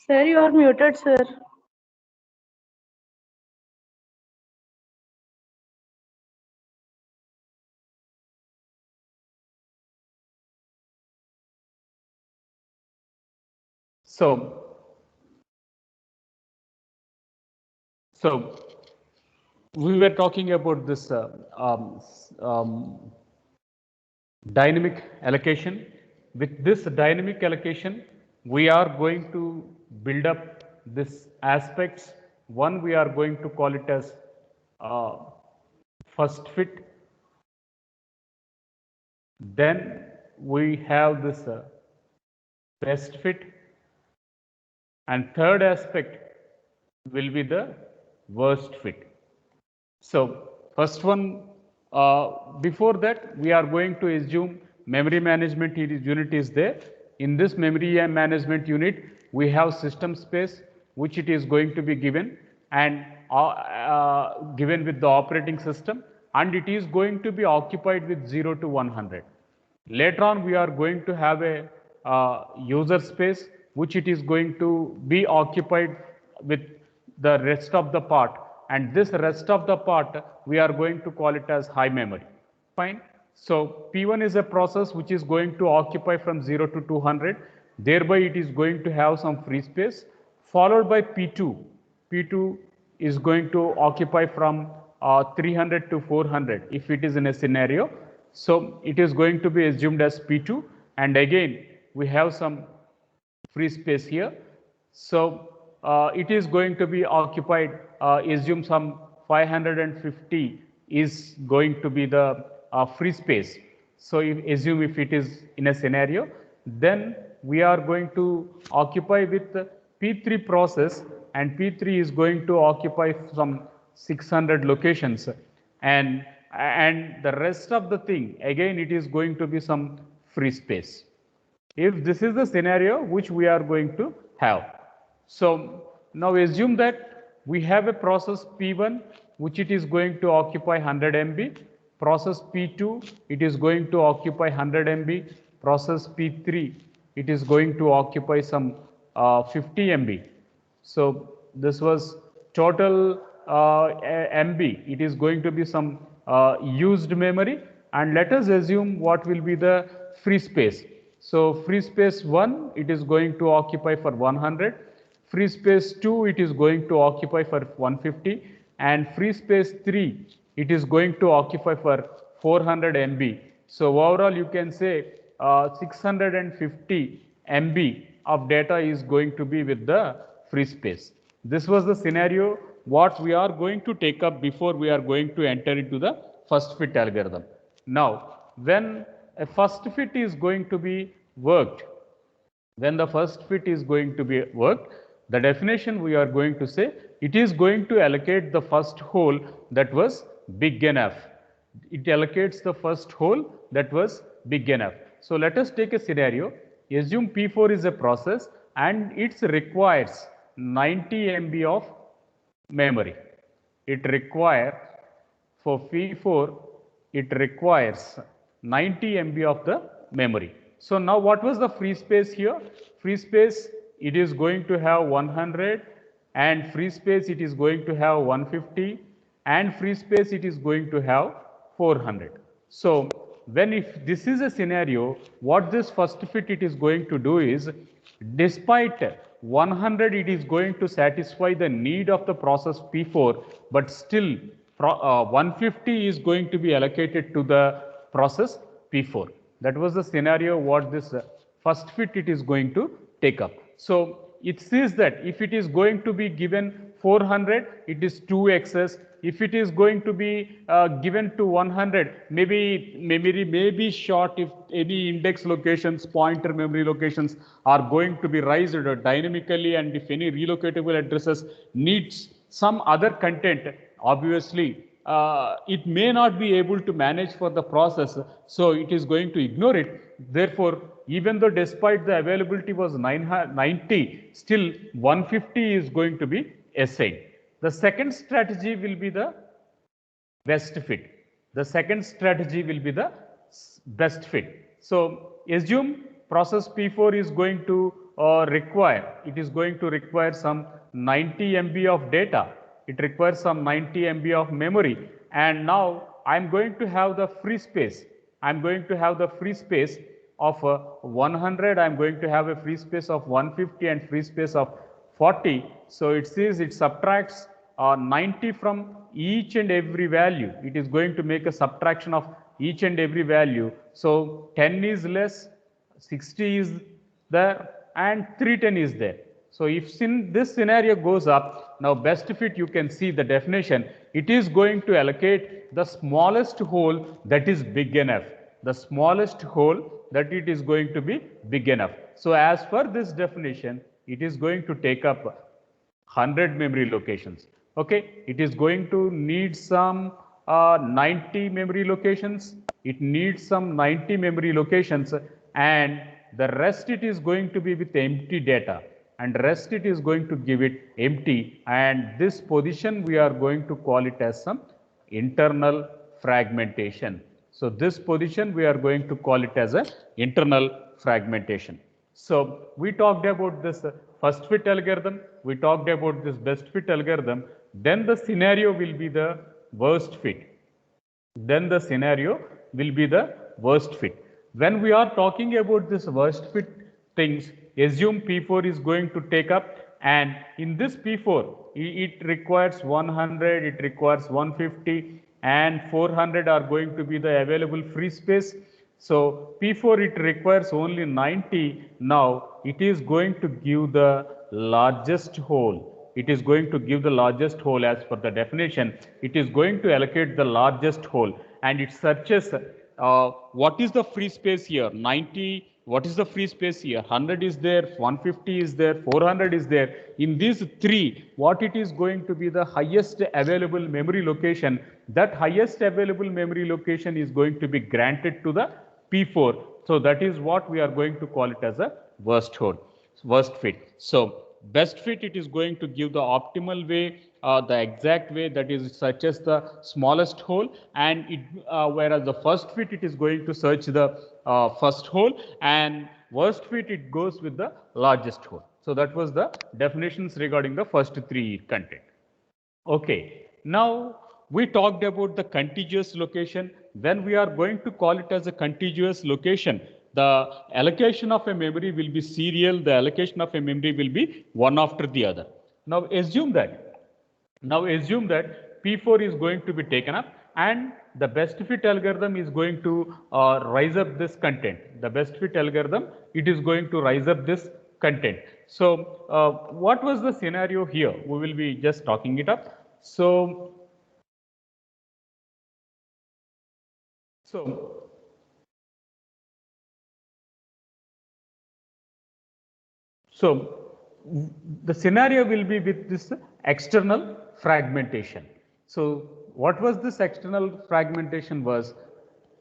Sir, you are muted, sir. So we were talking about this dynamic allocation. With this dynamic allocation, we are going to build up this aspects. One, we are going to call it as uh, first fit. Then we have this best fit, and third aspect will be the worst fit. So first one, before that, we are going to assume memory management unit is there. In this memory management unit, we have system space, which it is going to be given and given with the operating system, and it is going to be occupied with 0 to 100. Later on, we are going to have a user space, which it is going to be occupied with the rest of the part, and this rest of the part we are going to call it as high memory. Fine. So P1 is a process which is going to occupy from 0 to 200, thereby it is going to have some free space, followed by P2. P2 is going to occupy from 300 to 400 if it is in a scenario. So it is going to be assumed as P2, and again we have some free space here. So it is going to be occupied, assume some 550 is going to be the free space. So assume if it is in a scenario, then we are going to occupy with P3 process, and P3 is going to occupy some 600 locations, and the rest of the thing again it is going to be some free space, if this is the scenario which we are going to have. So now assume that we have a process P1 which it is going to occupy 100 MB, process P2 it is going to occupy 100 MB, process P3 it is going to occupy some 50 MB. So this was total MB. It is going to be some used memory, and let us assume what will be the free space. So free space 1 it is going to occupy for 100, free space 2 it is going to occupy for 150, and free space 3 it is going to occupy for 400 MB. So overall you can say 650 MB of data is going to be with the free space. This was the scenario what we are going to take up before we are going to enter into the first fit algorithm. Now, when a first fit is going to be worked, when the first fit is going to be worked, the definition we are going to say, it is going to allocate the first hole that was big enough. It allocates the first hole that was big enough. So let us take a scenario. Assume P4 is a process and it requires 90 MB of memory. It requires, for P4, it requires 90 MB of the memory. So now what was the free space here? Free space, it is going to have 100, and free space it is going to have 150, and free space it is going to have 400. So when if this is a scenario, what this first fit it is going to do is, despite 100 it is going to satisfy the need of the process P4, but still 150 is going to be allocated to the process P4. That was the scenario what this first fit it is going to take up. So it says that if it is going to be given 400, it is 2x's. If it is going to be given to 100, maybe memory may be short if any index locations, pointer memory locations are going to be raised dynamically, and if any relocatable addresses needs some other content, obviously it may not be able to manage for the process, so it is going to ignore it. Therefore, even though despite the availability was 90, still 150 is going to be assigned. The second strategy will be the best fit. The second strategy will be the best fit. So assume process P4 is going to it is going to require some 90 MB of data. It requires some 90 MB of memory. And now I'm going to have the free space. I'm going to have the free space of 100. I'm going to have a free space of 150 and free space of 40. So it says it subtracts 90 from each and every value. It is going to make a subtraction of each and every value. So 10 is less, 60 is there, and 310 is there. So if this scenario goes up, now best fit, you can see the definition. It is going to allocate the smallest hole that is big enough. The smallest hole that it is going to be big enough. So as per this definition, it is going to take up 100 memory locations. Okay, it is going to need some 90 memory locations. It needs some 90 memory locations, and the rest it is going to be with empty data, and rest it is going to give it empty, and this position we are going to call it as some internal fragmentation. So this position we are going to call it as an internal fragmentation. So we talked about this first fit algorithm, we talked about this best fit algorithm, then the scenario will be the worst fit. Then the scenario will be the worst fit. When we are talking about this worst fit things, assume P4 is going to take up, and in this P4, it requires 100, it requires 150, and 400 are going to be the available free space. So P4 it requires only 90. Now it is going to give the largest hole. It is going to give the largest hole as per the definition. It is going to allocate the largest hole, and it searches what is the free space here, 90, what is the free space here, 100 is there, 150 is there, 400 is there. In these three, what it is going to be the highest available memory location, that highest available memory location is going to be granted to the P4. So that is what we are going to call it as a worst fit. So best fit, it is going to give the optimal way, the exact way, that is such as the smallest hole, and it whereas the first fit it is going to search the first hole, and worst fit it goes with the largest hole. So that was the definitions regarding the first three content. Okay, now we talked about the contiguous location. When we are going to call it as a contiguous location, the allocation of a memory will be serial, the allocation of a memory will be one after the other. Now assume that P4 is going to be taken up, and the best fit algorithm is going to rise up this content. The best fit algorithm, it is going to rise up this content. So what was the scenario here? We will be just talking it up. So the scenario will be with this external fragmentation. So what was this external fragmentation was,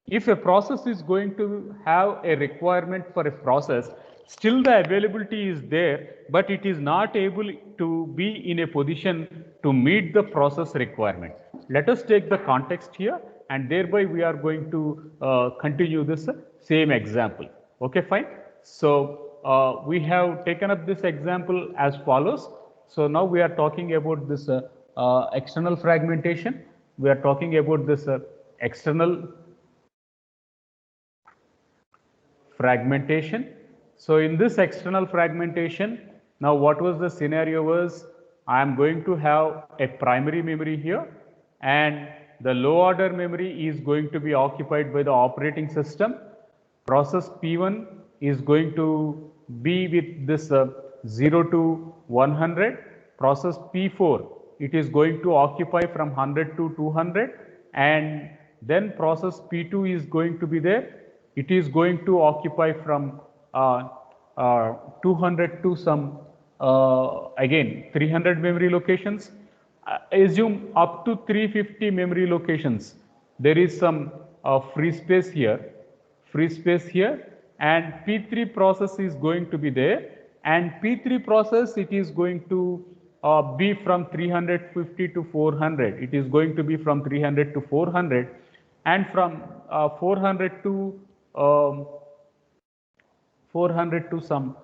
if a process is going to have a requirement for a process, still the availability is there, but it is not able to be in a position to meet the process requirement. Let us take the context here, and thereby we are going to continue this same example. Okay, fine. So we have taken up this example as follows. So now we are talking about this external fragmentation. We are talking about this external fragmentation. So in this external fragmentation, now what was the scenario was, I am going to have a primary memory here, and the low order memory is going to be occupied by the operating system. Process P1 is going to be with this 0 to 100. Process P4, it is going to occupy from 100 to 200, and then process P2 is going to be there. It is going to occupy from 200 to some again 300 memory locations. Assume up to 350 memory locations. There is some free space here, and P3 process is going to be there, and P3 process, it is going to be from 350 to 400. It is going to be from 300 to 400, and from 400 to some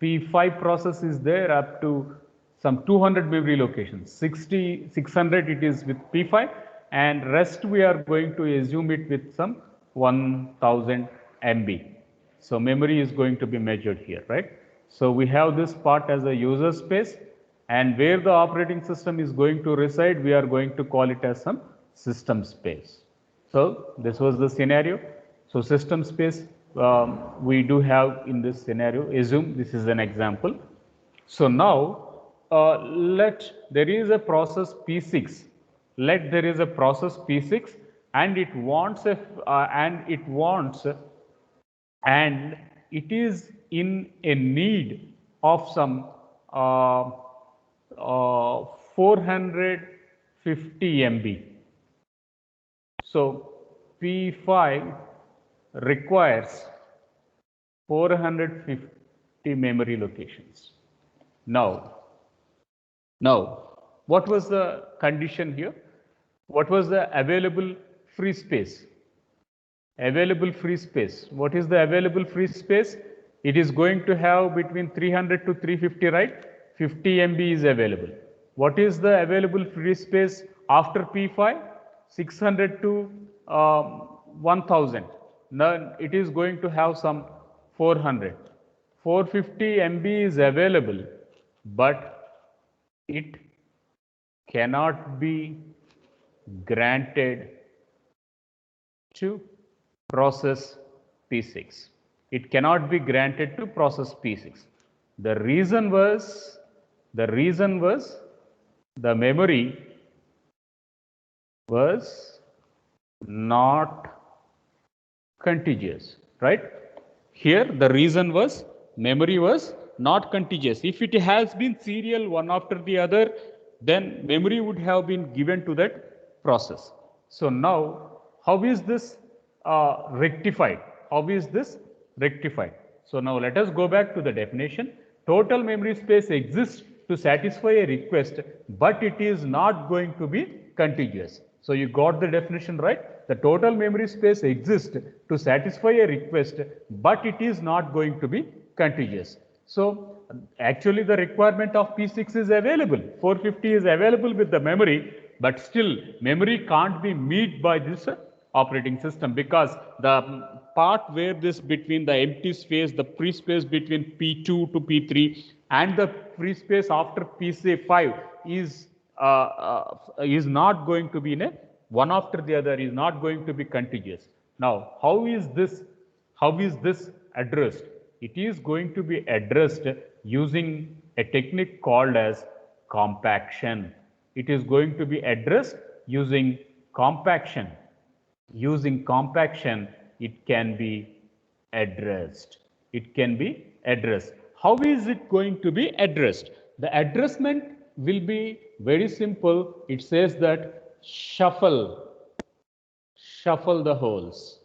P5 process is there up to some 200 memory locations. 600 it is with P5, and rest we are going to assume it with some 1000 MB. So memory is going to be measured here, right? So we have this part as a user space, and where the operating system is going to reside, we are going to call it as some system space. So this was the scenario. So system space we do have in this scenario. Assume this is an example. So now there is a process P6. Let there is a process P6, and it wants and it is in a need of some 450 MB. So P5 requires 450 memory locations. Now, what was the condition here? What was the available free space? Available free space. What is the available free space? It is going to have between 300 to 350, right? 50 MB is available. What is the available free space after P5? 600 to 1000. Now it is going to have some 400. 450 MB is available, but it cannot be granted to process P6. It cannot be granted to process P6. The reason was the memory was not contiguous, right? Here the reason was memory was not contiguous. If it has been serial one after the other, then memory would have been given to that process. So now, how is this rectified? How is this rectified? So now let us go back to the definition. Total memory space exists to satisfy a request, but it is not going to be contiguous. So you got the definition right? The total memory space exists to satisfy a request, but it is not going to be contiguous. So actually the requirement of P6 is available. 450 is available with the memory, but still memory can't be met by this operating system, because the part where this between the empty space, the free space between P2 to P3 and the free space after P5 is not going to be in a one after the other, is not going to be contiguous. Now, how is this addressed? It is going to be addressed using a technique called as compaction. It is going to be addressed using compaction. Using compaction, it can be addressed. It can be addressed. How is it going to be addressed? The addressment will be very simple. It says that shuffle the holes.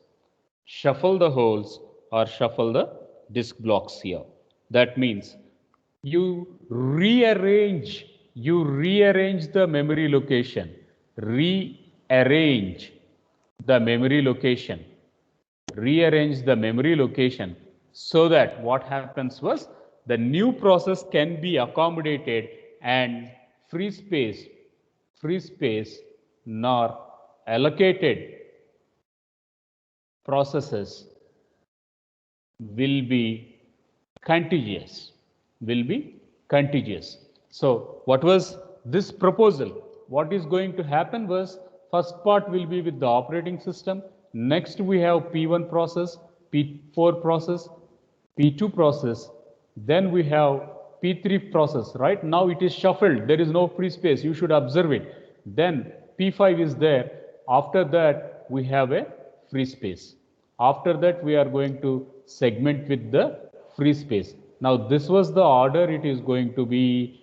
Shuffle the holes or shuffle the disk blocks here. That means you rearrange the memory location. Rearrange the memory location. Rearrange the memory location so that what happens was the new process can be accommodated and free space nor allocated processes will be contiguous. So what was this proposal? What is going to happen was, first part will be with the operating system. Next we have P1 process, P4 process, P2 process. Then we have P3 process. Right now it is shuffled. There is no free space. You should observe it. Then P5 is there. After that we have a free space. After that we are going to segment with the free space. Now this was the order it is going to be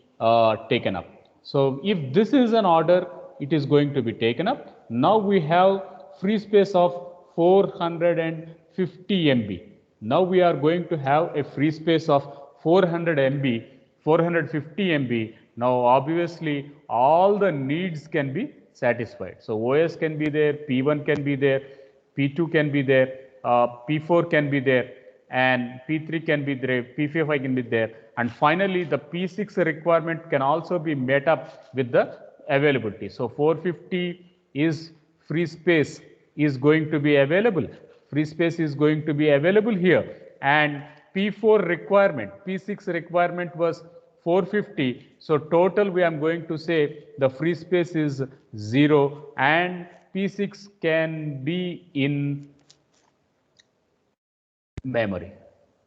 taken up. So if this is an order, it is going to be taken up. Now we have free space of 450 MB. Now we are going to have a free space of 400 MB, 450 MB. Now obviously all the needs can be satisfied. So OS can be there, P1 can be there, P2 can be there, P4 can be there, and P3 can be there, P5 can be there. And finally, the P6 requirement can also be met up with the availability. So 450 is free space is going to be available. Free space is going to be available here. And P4 requirement, P6 requirement was 450. So total we am going to say the free space is 0 and P6 can be in memory.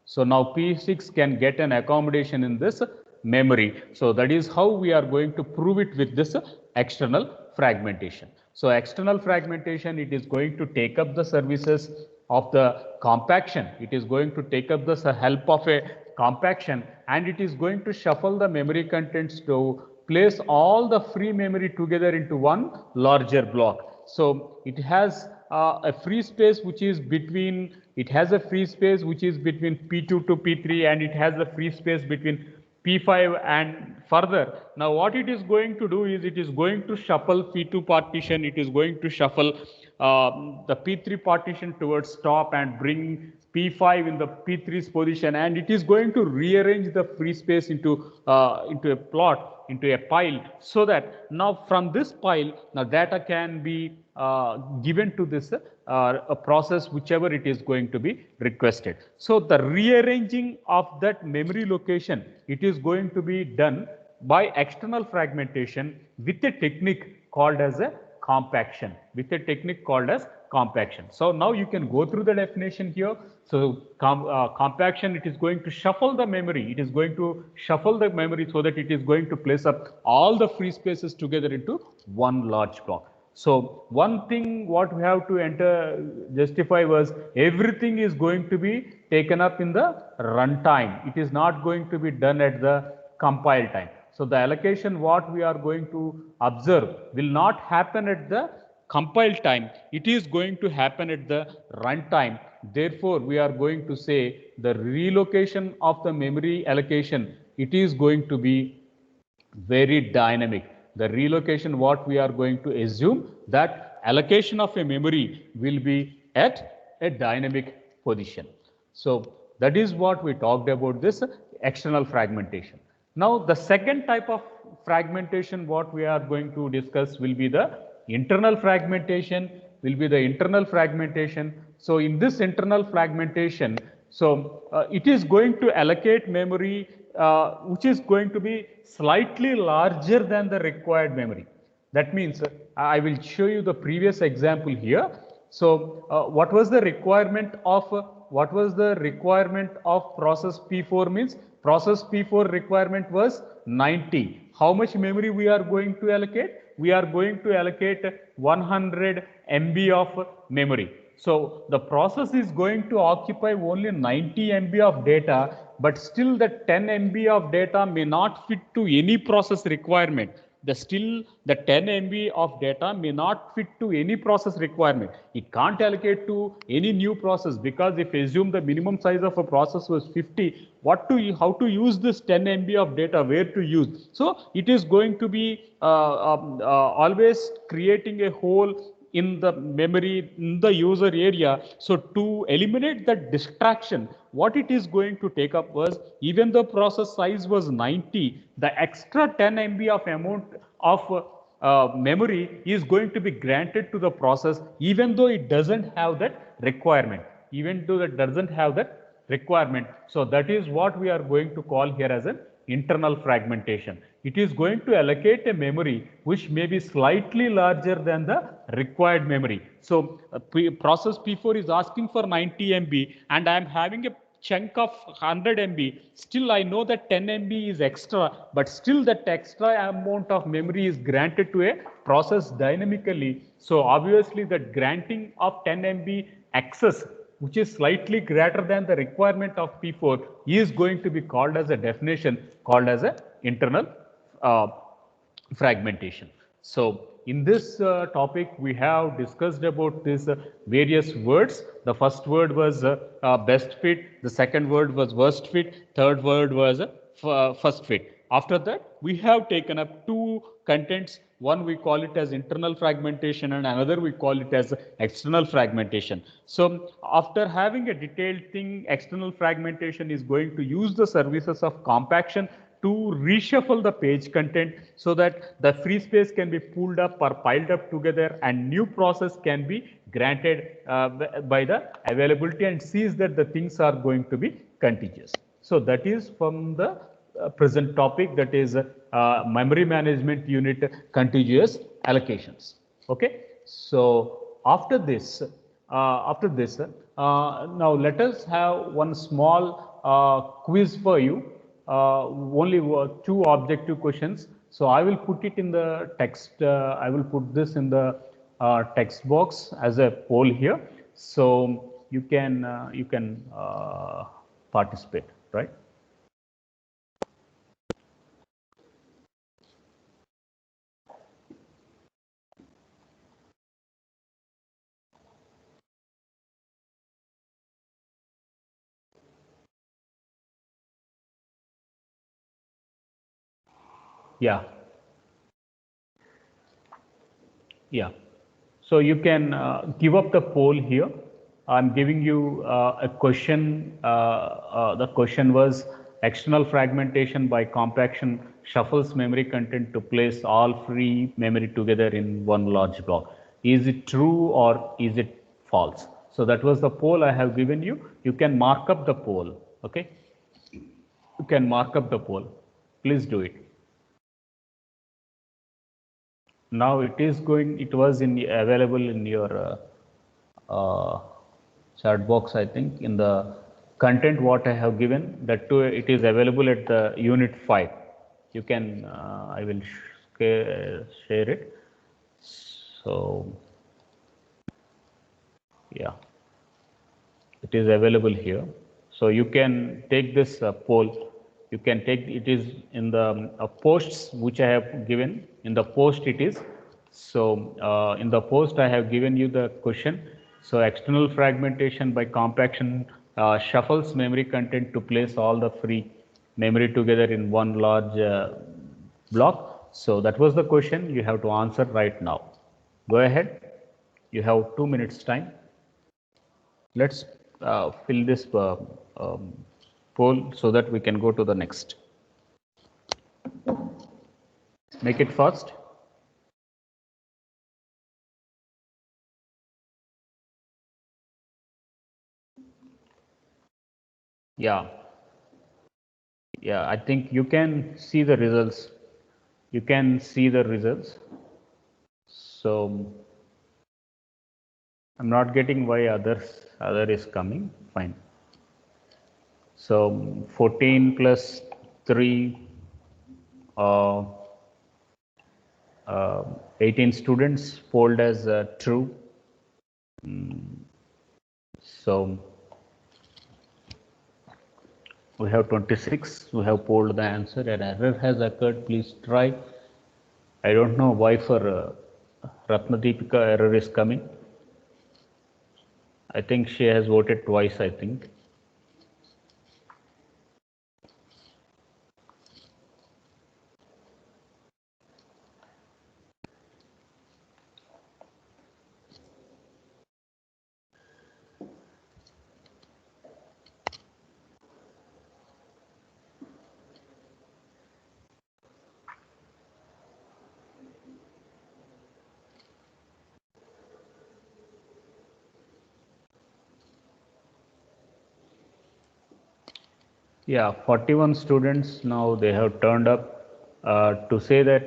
So now P6 can get an accommodation in this memory. So that is how we are going to prove it with this external fragmentation. So external fragmentation, it is going to take up the services of the compaction. It is going to take up the help of a compaction and it is going to shuffle the memory contents to place all the free memory together into one larger block. So it has a free space which is between, it has a free space which is between P2 to P3 and it has a free space between P5 and further. Now what it is going to do is it is going to shuffle P2 partition, it is going to shuffle the P3 partition towards top and bring P5 in the P3's position, and it is going to rearrange the free space into a plot, into a pile, so that now from this pile, now data can be given to this a process whichever it is going to be requested. So the rearranging of that memory location, it is going to be done by external fragmentation with a technique called as a compaction, with a technique called as compaction. So now you can go through the definition here. So compaction, it is going to shuffle the memory. It is going to shuffle the memory so that it is going to place up all the free spaces together into one large block. So one thing what we have to justify was everything is going to be taken up in the runtime. It is not going to be done at the compile time. So the allocation what we are going to observe will not happen at the compile time. It is going to happen at the runtime. Therefore, we are going to say the relocation of the memory allocation, it is going to be very dynamic. The relocation what we are going to assume that allocation of a memory will be at a dynamic position. So that is what we talked about this external fragmentation. Now the second type of fragmentation what we are going to discuss will be the internal fragmentation, So in this internal fragmentation, so it is going to allocate memory which is going to be slightly larger than the required memory. That means I will show you the previous example here. So what was the requirement of process P4 means? Process P4 requirement was 90. How much memory we are going to allocate? We are going to allocate 100 MB of memory. So the process is going to occupy only 90 MB of data, but still the 10 MB of data may not fit to any process requirement. The 10 MB of data may not fit to any process requirement. It can't allocate to any new process, because if assume the minimum size of a process was 50, how to use this 10 MB of data, where to use? So it is going to be always creating a hole in the memory, in the user area. So to eliminate that distraction, what it is going to take up was, even the process size was 90, the extra 10 MB of amount of memory is going to be granted to the process, even though it doesn't have that requirement. So that is what we are going to call here as an internal fragmentation. It is going to allocate a memory which may be slightly larger than the required memory. So process P4 is asking for 90 MB and I am having a chunk of 100 MB. Still I know that 10 MB is extra, but still that extra amount of memory is granted to a process dynamically. So obviously that granting of 10 MB excess, which is slightly greater than the requirement of P4, is going to be called as a definition, called as a internal fragmentation. So in this topic, we have discussed about these various words. The first word was best fit, the second word was worst fit, third word was first fit. After that, we have taken up two contents. One we call it as internal fragmentation and another we call it as external fragmentation. So after having a detailed thing, external fragmentation is going to use the services of compaction to reshuffle the page content so that the free space can be pulled up or piled up together and new process can be granted by the availability and sees that the things are going to be contiguous. So that is from the present topic, that is memory management unit contiguous allocations. Okay. So after this, now let us have one small quiz for you. Only two objective questions. So I will put it in the text. I will put this in the text box as a poll here. So you can participate, right? Yeah. Yeah. So you can give up the poll here. I'm giving you a question. The question was external fragmentation by compaction shuffles memory content to place all free memory together in one large block. Is it true or is it false? So that was the poll I have given you. You can mark up the poll. Okay. You can mark up the poll. Please do it. Now it is going, it was available in your chat box, I think, in the content what I have given, that too it is available at the unit 5. You can, I will share it. So, yeah, it is available here. So you can take this poll. You can take, it is in the posts which I have given. In the post it is. So in the post I have given you the question. So external fragmentation by compaction shuffles memory content to place all the free memory together in one large block. So that was the question. You have to answer right now. Go ahead. You have 2 minutes time. Let's fill this poll so that we can go to the next. Make it fast. Yeah. Yeah, I think you can see the results. You can see the results. So I'm not getting why other is coming. Fine. So 14 plus 3, uh, 18 students polled as true. So we have 26 who have polled the answer. An error has occurred. Please try. I don't know why for Ratnadeepika error is coming. I think she has voted twice, I think. Yeah, 41 students now they have turned up to say that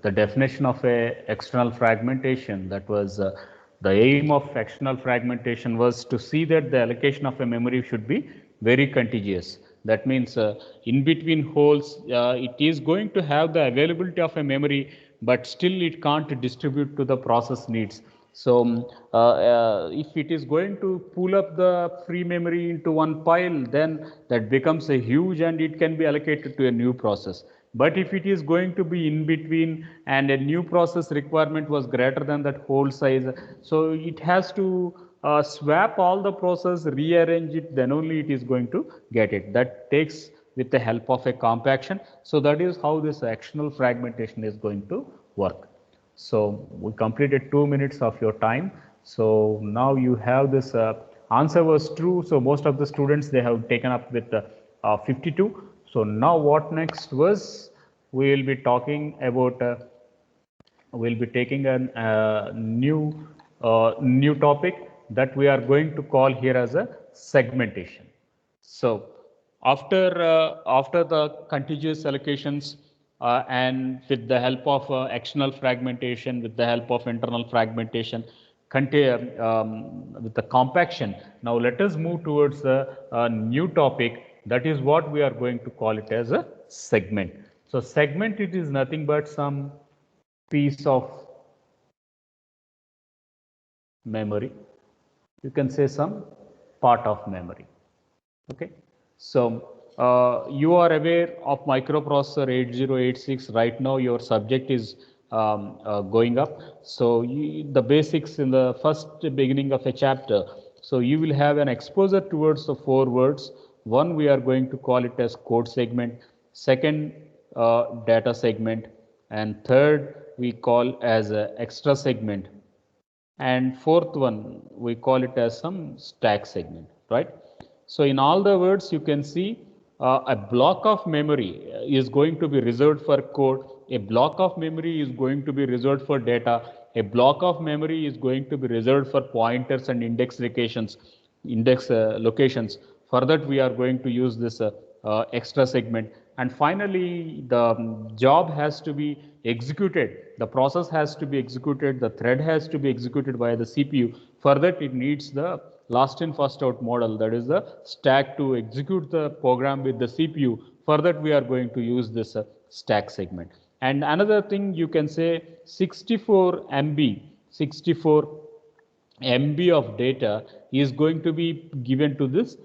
the definition of a external fragmentation, that was the aim of external fragmentation was to see that the allocation of a memory should be very contiguous. That means in between holes, it is going to have the availability of a memory, but still it can't distribute to the process needs. So if it is going to pull up the free memory into one pile, then that becomes a huge and it can be allocated to a new process. But if it is going to be in between and a new process requirement was greater than that whole size, so it has to swap all the process, rearrange it, then only it is going to get it. That takes with the help of a compaction. So that is how this actional fragmentation is going to work. So we completed 2 minutes of your time. So now you have this answer was true. So most of the students, they have taken up with 52. So now what next was, we will be talking about we'll be taking a new topic that we are going to call here as a segmentation. So after the contiguous allocations and with the help of external fragmentation, with the help of internal fragmentation, with the compaction, now let us move towards a new topic. That is what we are going to call it as a segment. So segment, it is nothing but some piece of memory. You can say some part of memory. Okay. So you are aware of microprocessor 8086. Right now your subject is going up. So the basics in the first beginning of a chapter. So you will have an exposure towards the 4 words. One, we are going to call it as code segment. Second, data segment. And third, we call as a extra segment. And fourth one, we call it as some stack segment, right? So in all the words, you can see a block of memory is going to be reserved for code. A block of memory is going to be reserved for data. A block of memory is going to be reserved for pointers and index locations. For that, we are going to use this extra segment. And finally, the job has to be executed. The process has to be executed. The thread has to be executed by the CPU. For that, it needs the last in first out model, that is the stack to execute the program with the CPU. For that, we are going to use this stack segment. And another thing, you can say 64 MB of data is going to be given to this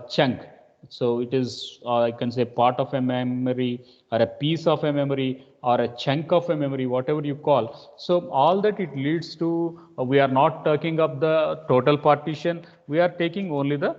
chunk. So it is, I can say, part of a memory or a piece of a memory or a chunk of a memory, whatever you call. So all that it leads to, we are not taking up the total partition. We are taking only the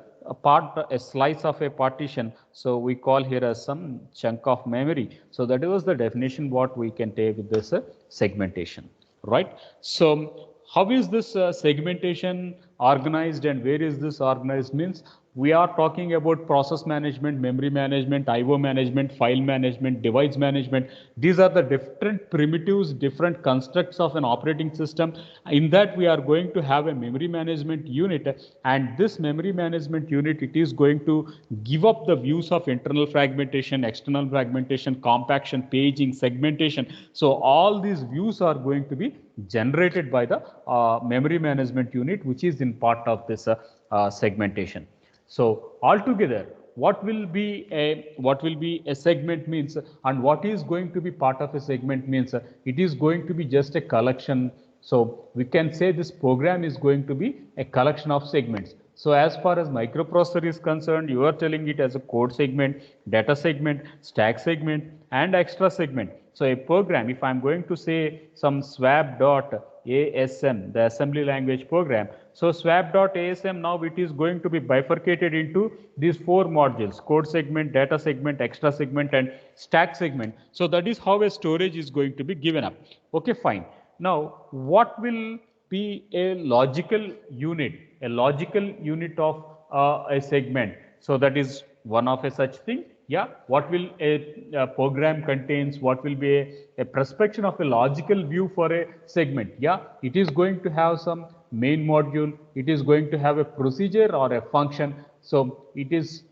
a slice of a partition. So we call here as some chunk of memory. So that was the definition what we can take with this segmentation, right? So how is this segmentation organized and where is this organized means? We are talking about process management, memory management, IO management, file management, device management. These are the different primitives, different constructs of an operating system. In that, we are going to have a memory management unit, and this memory management unit, it is going to give up the views of internal fragmentation, external fragmentation, compaction, paging, segmentation. So all these views are going to be generated by the memory management unit, which is in part of this segmentation. So altogether, what will be a segment means, and what is going to be part of a segment means, it is going to be just a collection. So we can say this program is going to be a collection of segments. So as far as microprocessor is concerned, you are telling it as a code segment, data segment, stack segment, and extra segment. So a program, if I'm going to say some swap.asm, the assembly language program, so swap.asm, now it is going to be bifurcated into these 4 modules: code segment, data segment, extra segment, and stack segment. So that is how a storage is going to be given up. Okay, fine. Now, what will be a logical unit of a segment? So that is one of a such thing. Yeah, what will a program contains? What will be a prospection of a logical view for a segment? Yeah, it is going to have some main module. It is going to have a procedure or a function. So it is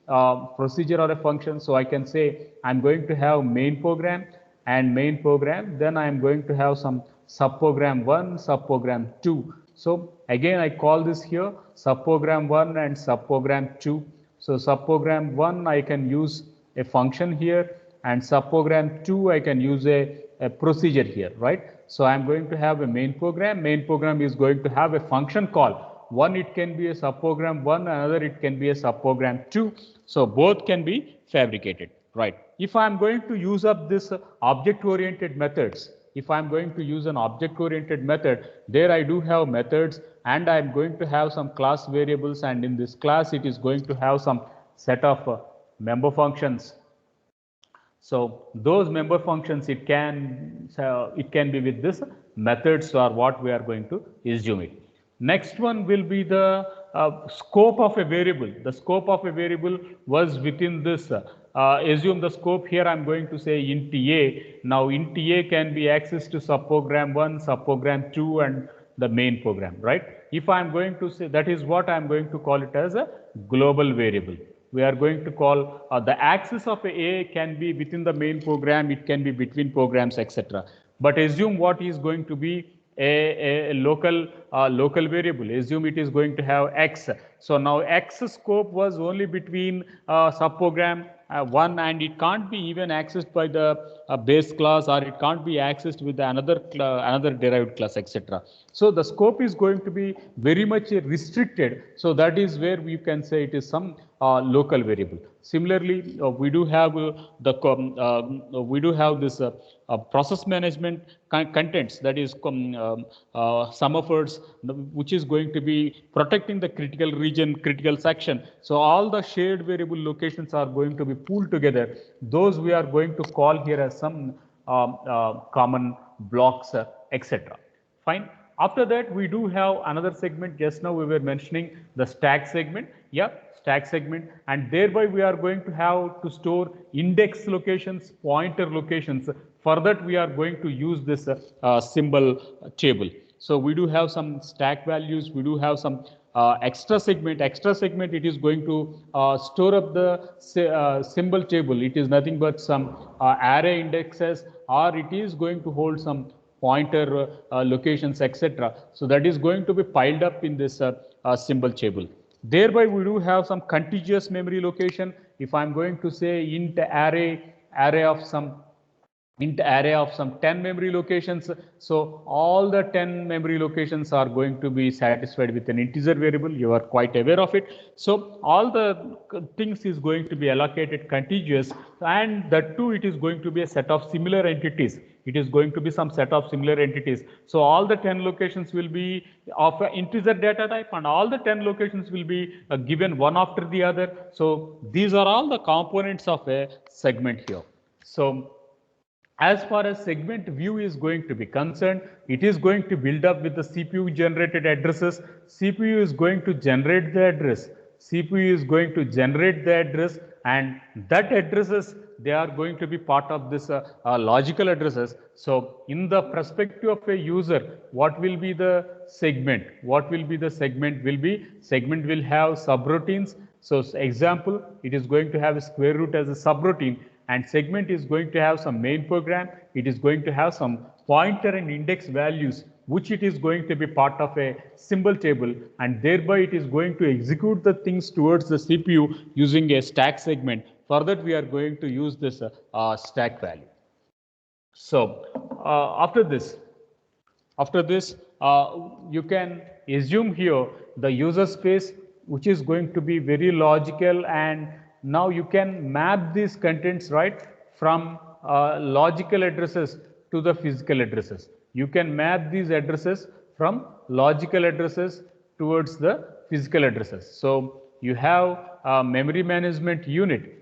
procedure or a function. So I can say I'm going to have main program and main program. Then I am going to have some subprogram 1, subprogram 2. So again, I call this here subprogram 1 and subprogram 2. So subprogram 1, I can use a function here, and subprogram 2, I can use a procedure here, right? So I'm going to have a main program. Main program is going to have a function call. One, it can be a subprogram 1, another it can be a subprogram 2. So both can be fabricated, right? If I'm going to use up this object-oriented methods, if I'm going to use an object-oriented method, there I do have methods, and I'm going to have some class variables, and in this class it is going to have some set of member functions, So those member functions, it can be with this methods or what we are going to assume it. Next one will be the scope of a variable. The scope of a variable was within this. Assume the scope here. I'm going to say int a. Now int a can be accessed to subprogram 1, subprogram 2, and the main program, right? If I'm going to say, that is what I'm going to call it as a global variable. We are going to call the access of a can be within the main program, it can be between programs, etc. But assume what is going to be a local variable. Assume it is going to have x. So now x scope was only between subprogram 1, and it can't be even accessed by the base class, or it can't be accessed with another derived class, etc. So the scope is going to be very much restricted. So that is where we can say it is some local variable. Similarly, we do have this process management contents, that is some efforts, which is going to be protecting the critical region, critical section. So all the shared variable locations are going to be pooled together. Those we are going to call here as some common blocks, etc. Fine. After that, we do have another segment. Just now we were mentioning the stack segment. Yeah, stack segment, and thereby we are going to have to store index locations, pointer locations. For that, we are going to use this symbol table. So we do have some stack values. We do have some extra segment. Extra segment, it is going to store up the symbol table. It is nothing but some array indexes, or it is going to hold some pointer locations, etc. So that is going to be piled up in this symbol table. Thereby we do have some contiguous memory location. If I'm going to say int array of some 10 memory locations, so all the 10 memory locations are going to be satisfied with an integer variable. You are quite aware of it. So all the things is going to be allocated contiguous, and that too, it is going to be a set of similar entities. It is going to be some set of similar entities. So all the 10 locations will be of an integer data type, and all the 10 locations will be given one after the other. So these are all the components of a segment here. So as far as segment view is going to be concerned, it is going to build up with the CPU generated addresses. CPU is going to generate the address. CPU is going to generate the address, and that addresses, they are going to be part of this logical addresses. So in the perspective of a user, what will be the segment? What will be the segment? Segment will have subroutines. So example, it is going to have a square root as a subroutine, and segment is going to have some main program. It is going to have some pointer and index values, which it is going to be part of a symbol table, and thereby it is going to execute the things towards the CPU using a stack segment. For that, we are going to use this stack value. So after this, you can assume here the user space, which is going to be very logical, and now you can map these contents right from logical addresses to the physical addresses. You can map these addresses from logical addresses towards the physical addresses. So you have a memory management unit,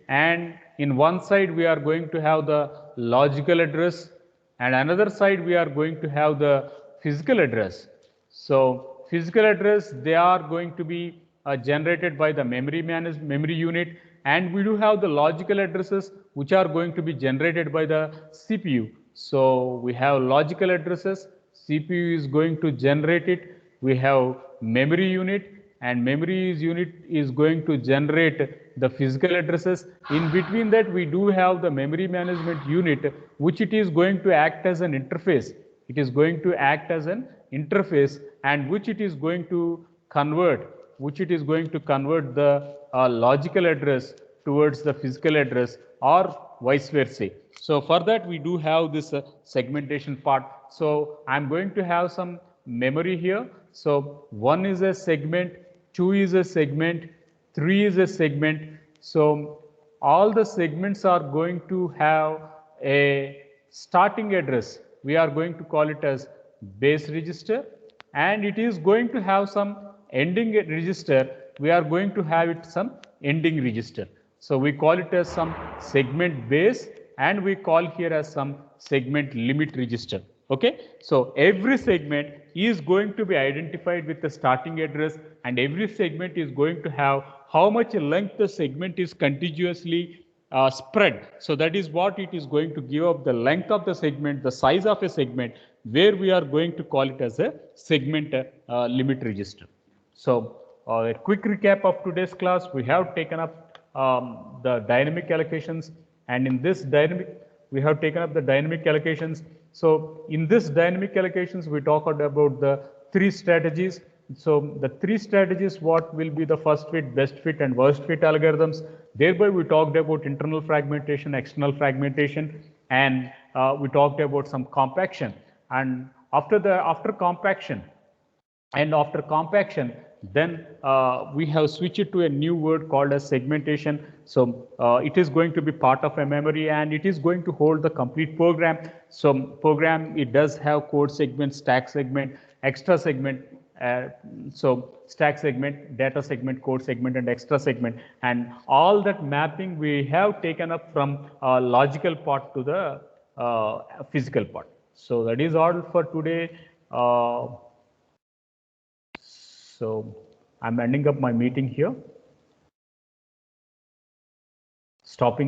and in one side we are going to have the logical address, and another side we are going to have the physical address. So physical address, they are going to be generated by the memory unit, and we do have the logical addresses which are going to be generated by the CPU. So we have logical addresses, CPU is going to generate it. We have memory unit, and memory unit is going to generate the physical addresses. In between that, we do have the memory management unit, which it is going to act as an interface. It is going to act as an interface, and which it is going to convert the logical address towards the physical address, or vice versa. So for that, we do have this segmentation part. So I'm going to have some memory here. So 1 is a segment, 2 is a segment, 3 is a segment. So all the segments are going to have a starting address. We are going to call it as base register, and it is going to have some ending register. We are going to have it some ending register. So we call it as some segment base, and we call here as some segment limit register. Okay, so every segment is going to be identified with the starting address, and every segment is going to have how much length the segment is contiguously spread. So that is what it is going to give up the length of the segment, the size of a segment, where we are going to call it as a segment limit register. So a quick recap of today's class: we have taken up the dynamic allocations, and in this dynamic we have taken up the dynamic allocations. So in this dynamic allocations we talked about the three strategies. So the three strategies, what will be the first fit, best fit and worst fit algorithms. Thereby we talked about internal fragmentation, external fragmentation, and we talked about some compaction. And after compaction, then we have switched to a new word called as segmentation. So it is going to be part of a memory, and it is going to hold the complete program. So program, it does have code segment, stack segment, extra segment. So stack segment, data segment, code segment, and extra segment, and all that mapping we have taken up from logical part to the physical part. So that is all for today. So I'm ending up my meeting here. Stopping